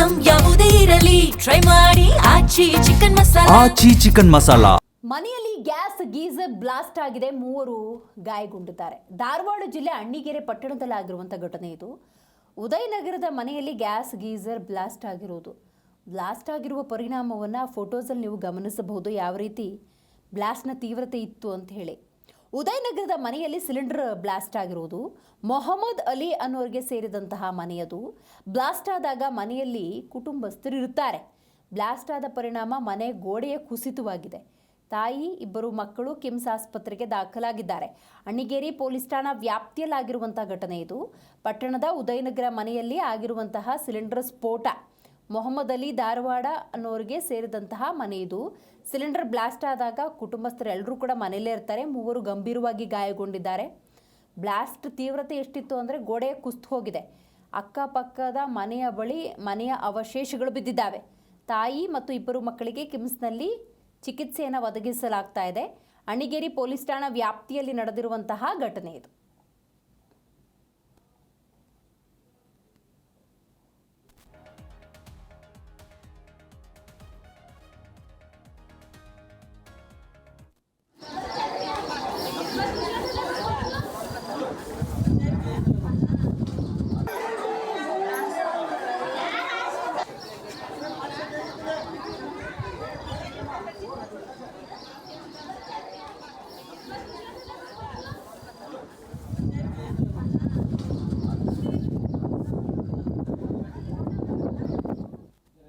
Item ಯಾವುದೇ ಇರಲಿ try ಮಾಡಿ ಆಚಿ ಚಿಕನ್ ಮಸಾಲಾ. ಮನೆಯಲ್ಲಿ ಗ್ಯಾಸ್ ಗೀಸರ್ ಬ್ಲಾಸ್ಟ್ ಆಗಿದೆ, 3 ಗಾಯಗೊಂಡಿದ್ದಾರೆ. ಧಾರವಾಡ ಜಿಲ್ಲೆ ಅಣ್ಣಿಗೇರಿ ಪಟ್ಟಣದಲ್ಲಿ ಆಗಿರುವಂಥ ಘಟನೆ ಇದು. ಉದಯನಗರದ ಮನೆಯಲ್ಲಿ ಗ್ಯಾಸ್ ಗೀಸರ್ ಬ್ಲಾಸ್ಟ್ ಆಗಿರುವ ಪರಿಣಾಮವನ್ನು ಫೋಟೋಸಲ್ಲಿ ನೀವು ಗಮನಿಸಬಹುದು, ಯಾವ ರೀತಿ ಬ್ಲಾಸ್ಟ್ನ ತೀವ್ರತೆ ಇತ್ತು ಅಂತ ಹೇಳಿ. ಉದಯನಗರದ ಮನೆಯಲ್ಲಿ ಸಿಲಿಂಡರ್ ಬ್ಲಾಸ್ಟ್ ಆಗಿರುವುದು. ಮೊಹಮ್ಮದ್ ಅಲಿ ಅನ್ನೋರಿಗೆ ಸೇರಿದಂತಹ ಮನೆಯದು. ಬ್ಲಾಸ್ಟ್ ಆದಾಗ ಮನೆಯಲ್ಲಿ ಕುಟುಂಬಸ್ಥರು ಇರುತ್ತಾರೆ. ಬ್ಲಾಸ್ಟ್ ಆದ ಪರಿಣಾಮ ಮನೆ ಗೋಡೆಯ ಕುಸಿತವಾಗಿದೆ. ತಾಯಿ, 2 ಮಕ್ಕಳು ಕಿಮ್ಸ್ ಆಸ್ಪತ್ರೆಗೆ ದಾಖಲಾಗಿದ್ದಾರೆ. ಅಣ್ಣಿಗೇರಿ ಪೊಲೀಸ್ ಠಾಣಾ ವ್ಯಾಪ್ತಿಯಲ್ಲಾಗಿರುವಂತಹ ಘಟನೆ ಇದು. ಪಟ್ಟಣದ ಉದಯನಗರ ಮನೆಯಲ್ಲಿ ಆಗಿರುವಂತಹ ಸಿಲಿಂಡರ್ ಸ್ಫೋಟ. ಮೊಹಮ್ಮದ್ ಅಲಿ ಧಾರವಾಡ ಅನ್ನೋರಿಗೆ ಸೇರಿದಂತಹ ಮನೆ ಇದು. ಸಿಲಿಂಡರ್ ಬ್ಲಾಸ್ಟ್ ಆದಾಗ ಕುಟುಂಬಸ್ಥರು ಎಲ್ಲರೂ ಕೂಡ ಮನೆಯಲ್ಲೇ ಇರ್ತಾರೆ. 3 ಗಂಭೀರವಾಗಿ ಗಾಯಗೊಂಡಿದ್ದಾರೆ. ಬ್ಲಾಸ್ಟ್ ತೀವ್ರತೆ ಎಷ್ಟಿತ್ತು ಅಂದರೆ ಗೋಡೆ ಕುಸಿದು ಹೋಗಿದೆ. ಅಕ್ಕಪಕ್ಕದ ಮನೆಯ ಬಳಿ ಮನೆಯ ಅವಶೇಷಗಳು ಬಿದ್ದಿದ್ದಾವೆ. ತಾಯಿ ಮತ್ತು 2 ಮಕ್ಕಳಿಗೆ ಕಿಮ್ಸ್ನಲ್ಲಿ ಚಿಕಿತ್ಸೆಯನ್ನು ಒದಗಿಸಲಾಗ್ತಾ ಇದೆ. ಅಣ್ಣಿಗೇರಿ ಪೊಲೀಸ್ ಠಾಣಾ ವ್ಯಾಪ್ತಿಯಲ್ಲಿ ನಡೆದಿರುವಂತಹ ಘಟನೆ ಇದು.